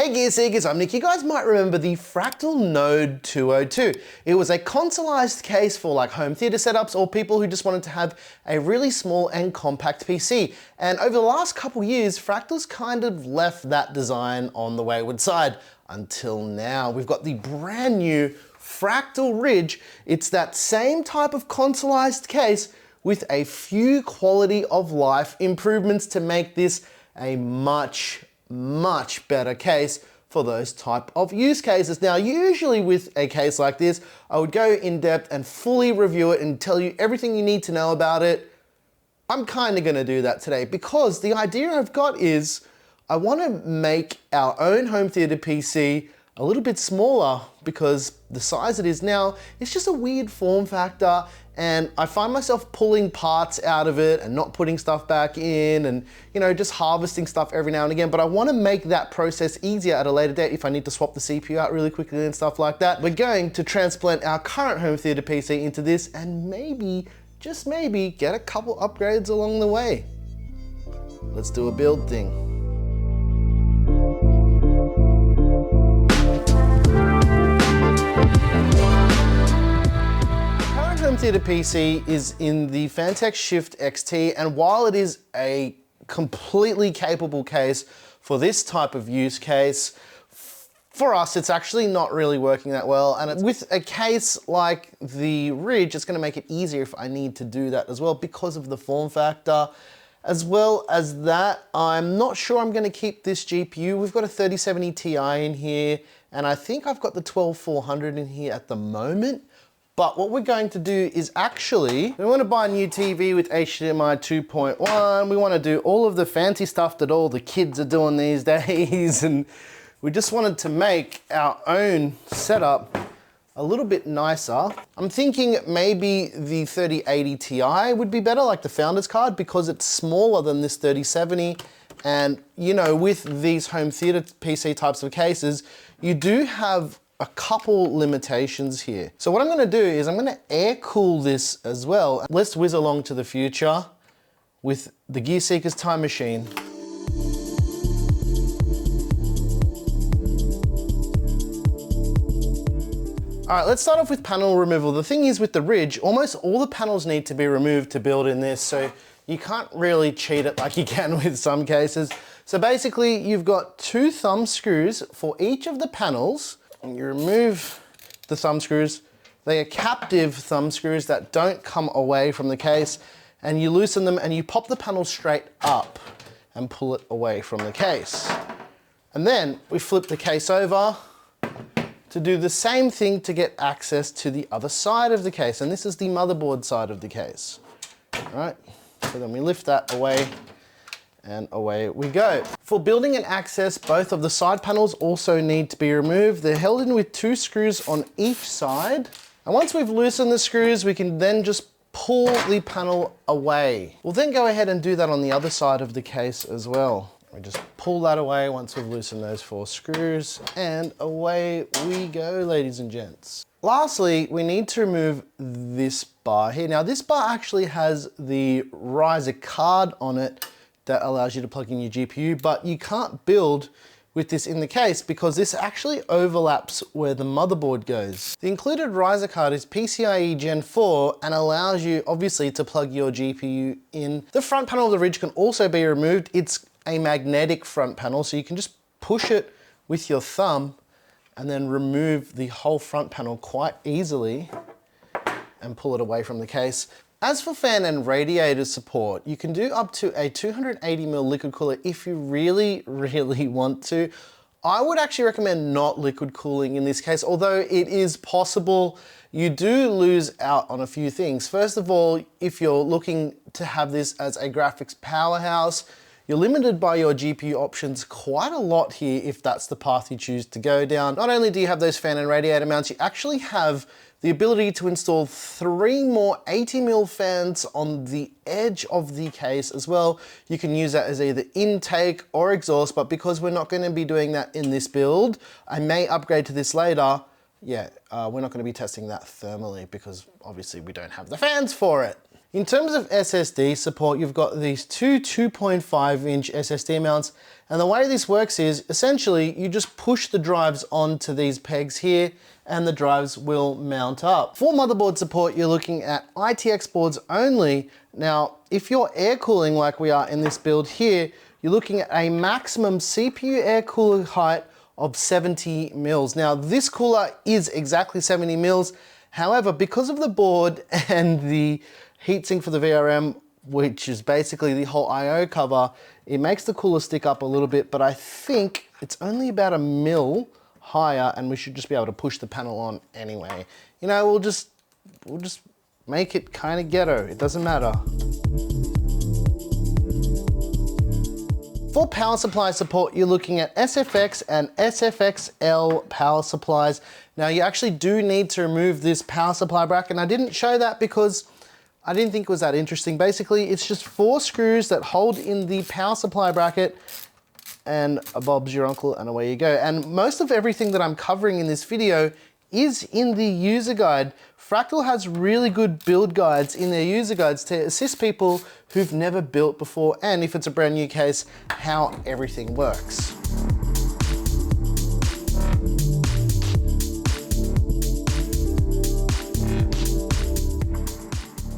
Hey Gear Seekers, I'm Nick. You guys might remember the Fractal Node 202. It was a consoleized case for like home theater setups or people who just wanted to have a really small and compact PC. And over the last couple years, Fractal's kind of left that design on the wayward side until now. We've got the brand new Fractal Ridge. It's that same type of consoleized case with a few quality of life improvements to make this a much better case for those type of use cases. Now, usually with a case like this, I would go in depth and fully review it and tell you everything you need to know about it. I'm kind of going to do that today because the idea I've got is I want to make our own home theater PC a little bit smaller because the size it is now, it's just a weird form factor, and I find myself pulling parts out of it and not putting stuff back in and, you know, just harvesting stuff every now and again. But I want to make that process easier at a later date if I need to swap the CPU out really quickly and stuff like that. We're going to transplant our current home theater PC into this and maybe, just maybe, get a couple upgrades along the way. Let's do a build thing. Home theater PC is in the Phanteks Shift XT, and while it is a completely capable case for this type of use case, for us it's actually not really working that well. And with a case like the Ridge, it's going to make it easier if I need to do that as well because of the form factor. As well as that, I'm not sure I'm going to keep this GPU. We've got a 3070 Ti in here, and I think I've got the 12400 in here at the moment. But what we're going to do is actually, we want to buy a new TV with HDMI 2.1. We want to do all of the fancy stuff that all the kids are doing these days. And we just wanted to make our own setup a little bit nicer. I'm thinking maybe the 3080 Ti would be better, like the founder's card, because it's smaller than this 3070. And you know, with these home theater PC types of cases, you do have a couple limitations here. So what I'm going to do is I'm going to air cool this as well. Let's whiz along to the future with the Gear Seekers time machine. All right, let's start off with panel removal. The thing is with the Ridge, almost all the panels need to be removed to build in this, so you can't really cheat it like you can with some cases. So basically you've got 2 thumb screws for each of the panels. You remove the thumb screws. They are captive thumb screws that don't come away from the case, and you loosen them and you pop the panel straight up and pull it away from the case. And then we flip the case over to do the same thing to get access to the other side of the case. And this is the motherboard side of the case. All right, so then we lift that away and away we go. For building and access, both of the side panels also need to be removed. They're held in with 2 screws on each side. And once we've loosened the screws, we can then just pull the panel away. We'll then go ahead and do that on the other side of the case as well. We just pull that away once we've loosened those 4 screws, and away we go, ladies and gents. Lastly, we need to remove this bar here. Now this bar actually has the riser card on it that allows you to plug in your GPU, but you can't build with this in the case because this actually overlaps where the motherboard goes. The included riser card is PCIe Gen 4 and allows you obviously to plug your GPU in. The front panel of the Ridge can also be removed. It's a magnetic front panel, so you can just push it with your thumb and then remove the whole front panel quite easily and pull it away from the case. As for fan and radiator support, you can do up to a 280ml liquid cooler if you really want to. I would actually recommend not liquid cooling in this case, although it is possible. You do lose out on a few things. First of all, if you're looking to have this as a graphics powerhouse, you're limited by your GPU options quite a lot here if that's the path you choose to go down. Not only do you have those fan and radiator mounts, you actually have the ability to install 3 more 80mm fans on the edge of the case as well. You can use that as either intake or exhaust, but because we're not going to be doing that in this build, I may upgrade to this later. Yeah, we're not going to be testing that thermally because obviously we don't have the fans for it. In terms of SSD support, you've got these two 2.5-inch SSD mounts, and the way this works is essentially you just push the drives onto these pegs here and the drives will mount up. For motherboard support, you're looking at ITX boards only. Now, if you're air cooling like we are in this build here, you're looking at a maximum CPU air cooler height of 70 mils. Now, this cooler is exactly 70 mils. However, because of the board and the heatsink for the VRM, which is basically the whole I/O cover, it makes the cooler stick up a little bit, but I think it's only about a mil higher and we should just be able to push the panel on anyway. You know, we'll just make it kind of ghetto. It doesn't matter. For power supply support, you're looking at SFX and SFXL power supplies. Now, you actually do need to remove this power supply bracket, and I didn't show that because I didn't think it was that interesting. Basically, it's just 4 screws that hold in the power supply bracket, and a Bob's your uncle, and away you go. And most of everything that I'm covering in this video is in the user guide. Fractal has really good build guides in their user guides to assist people who've never built before, and if it's a brand new case, how everything works.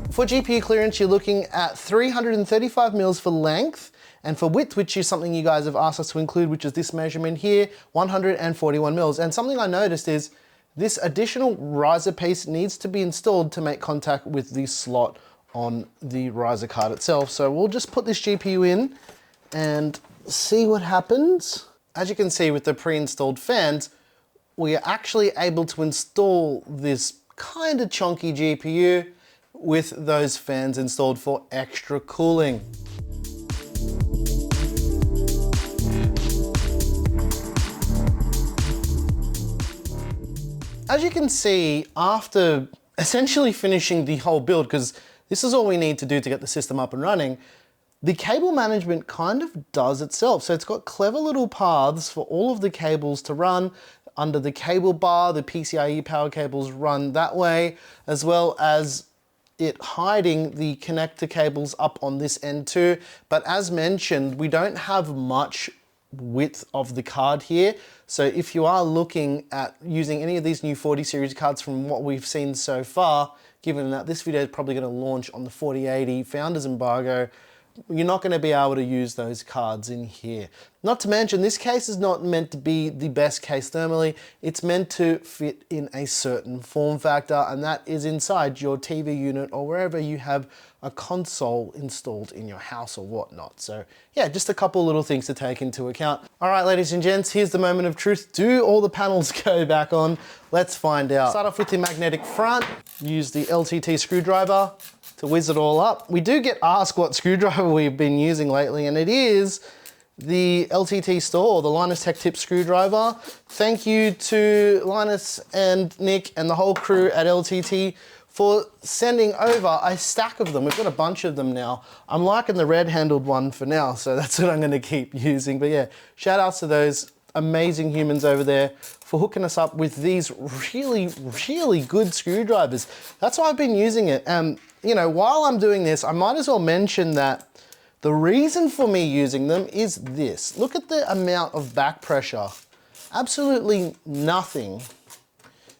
For GPU clearance, you're looking at 335 mils for length, and for width, which is something you guys have asked us to include, which is this measurement here, 141 mils. And something I noticed is this additional riser piece needs to be installed to make contact with the slot on the riser card itself. So we'll just put this GPU in and see what happens. As you can see with the pre-installed fans, we are actually able to install this kind of chunky GPU with those fans installed for extra cooling. As you can see, after essentially finishing the whole build, because this is all we need to do to get the system up and running, the cable management kind of does itself. So it's got clever little paths for all of the cables to run. Under the cable bar, the PCIe power cables run that way, as well as it hiding the connector cables up on this end too. But as mentioned, we don't have much width of the card here. So if you are looking at using any of these new 40 series cards from what we've seen so far, given that this video is probably going to launch on the 4080 Founders Embargo, you're not going to be able to use those cards in here. Not to mention, this case is not meant to be the best case thermally. It's meant to fit in a certain form factor, and that is inside your TV unit or wherever you have a console installed in your house or whatnot. So yeah, just a couple little things to take into account. All right, ladies and gents, here's the moment of truth. Do all the panels go back on? Let's find out. Start off with the magnetic front. Use the LTT screwdriver to whiz it all up. We do get asked what screwdriver we've been using lately, and it is the LTT Store, the Linus Tech Tip screwdriver. Thank you to Linus and Nick and the whole crew at LTT for sending over a stack of them. We've got a bunch of them now. I'm liking the red handled one for now, so that's what I'm gonna keep using. But yeah, shout outs to those amazing humans over there for hooking us up with these really, really good screwdrivers. That's why I've been using it. You know, while I'm doing this, I might as well mention that the reason for me using them is this. Look at the amount of back pressure. Absolutely nothing.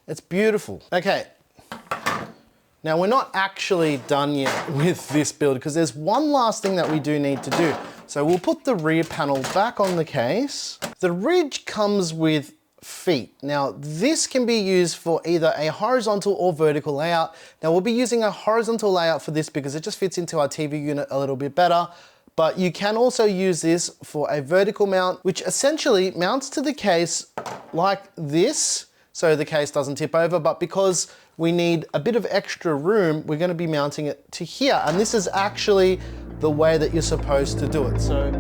It's beautiful. Okay. Now, we're not actually done yet with this build because there's one last thing that we do need to do. So we'll put the rear panel back on the case. The Ridge comes with feet. Now, this can be used for either a horizontal or vertical layout. Now, we'll be using a horizontal layout for this because it just fits into our TV unit a little bit better. But you can also use this for a vertical mount, which essentially mounts to the case like this, so the case doesn't tip over. But because we need a bit of extra room, we're going to be mounting it to here. And this is actually the way that you're supposed to do it. So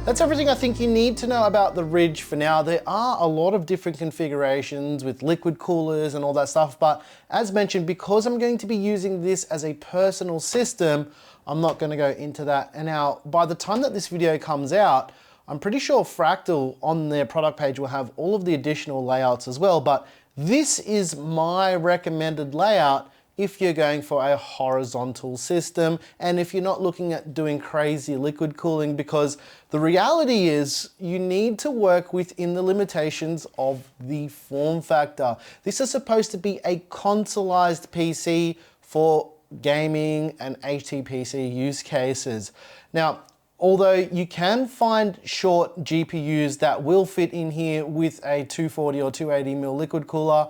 That's everything I think you need to know about the Ridge for now. There are a lot of different configurations with liquid coolers and all that stuff, but as mentioned, because I'm going to be using this as a personal system, I'm not going to go into that. And now, by the time that this video comes out, I'm pretty sure Fractal on their product page will have all of the additional layouts as well, but this is my recommended layout if you're going for a horizontal system and if you're not looking at doing crazy liquid cooling, because the reality is you need to work within the limitations of the form factor. This is supposed to be a consoleized PC for gaming and HTPC use cases. Now, although you can find short GPUs that will fit in here with a 240 or 280mm liquid cooler,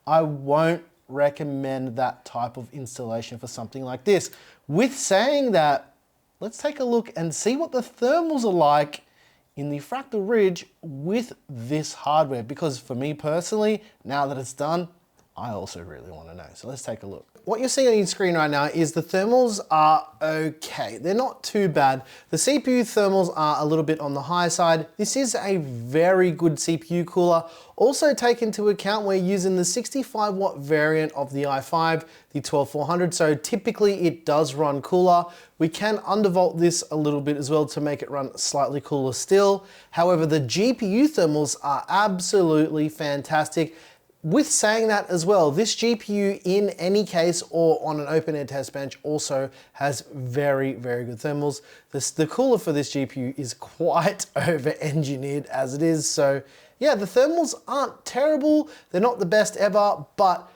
I won't recommend that type of installation for something like this. With saying that, let's take a look and see what the thermals are like in the Fractal Ridge with this hardware, because for me personally, now that it's done, I also really want to know. So let's take a look. What you're seeing on your screen right now is the thermals are okay. They're not too bad. The CPU thermals are a little bit on the high side. This is a very good CPU cooler. Also take into account we're using the 65 watt variant of the i5, the 12400, so typically it does run cooler. We can undervolt this a little bit as well to make it run slightly cooler still. However, the GPU thermals are absolutely fantastic. With saying that as well, this GPU in any case or on an open air test bench also has very, very good thermals. The cooler for this GPU is quite over-engineered as it is. So yeah, the thermals aren't terrible. They're not the best ever, but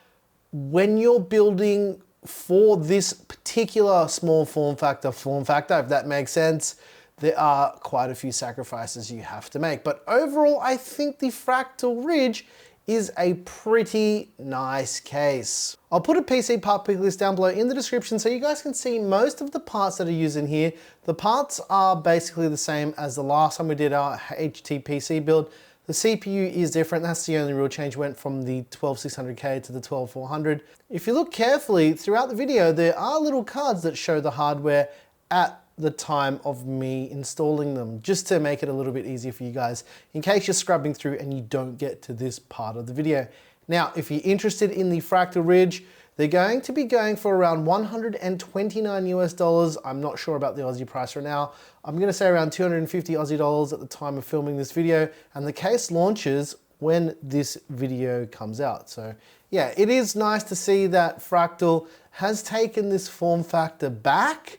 when you're building for this particular small form factor, if that makes sense, there are quite a few sacrifices you have to make. But overall, I think the Fractal Ridge is a pretty nice case. I'll put a PCPartPicker list down below in the description so you guys can see most of the parts that are used in here. The parts are basically the same as the last time we did our HTPC build. The CPU is different, that's the only real change, went from the 12600K to the 12400. If you look carefully throughout the video, there are little cards that show the hardware at the time of me installing them, just to make it a little bit easier for you guys in case you're scrubbing through and you don't get to this part of the video. Now, if you're interested in the Fractal Ridge, they're going to be going for around 129 US dollars. I'm not sure about the Aussie price right now. I'm gonna say around 250 Aussie dollars at the time of filming this video, and the case launches when this video comes out. So yeah, it is nice to see that Fractal has taken this form factor back.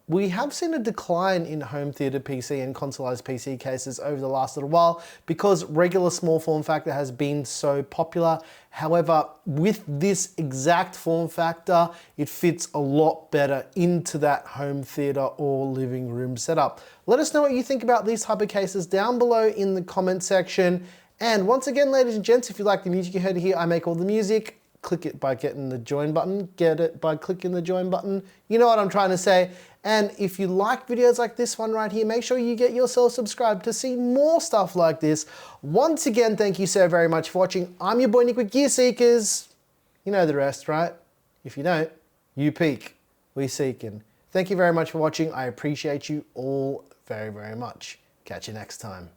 We have seen a decline in home theater PC and consoleized PC cases over the last little while because regular small form factor has been so popular. However, with this exact form factor, it fits a lot better into that home theater or living room setup. Let us know what you think about these type of cases down below in the comment section. And once again, ladies and gents, if you like the music you heard here, I make all the music. Click it by getting the join button, get it by clicking the join button. You know what I'm trying to say. And if you like videos like this one right here, make sure you get yourself subscribed to see more stuff like this. Once again, thank you so very much for watching. I'm your boy Nick with Gear Seekers. You know the rest, right? If you don't, you peek, we seeking. Thank you very much for watching. I appreciate you all very, very much. Catch you next time.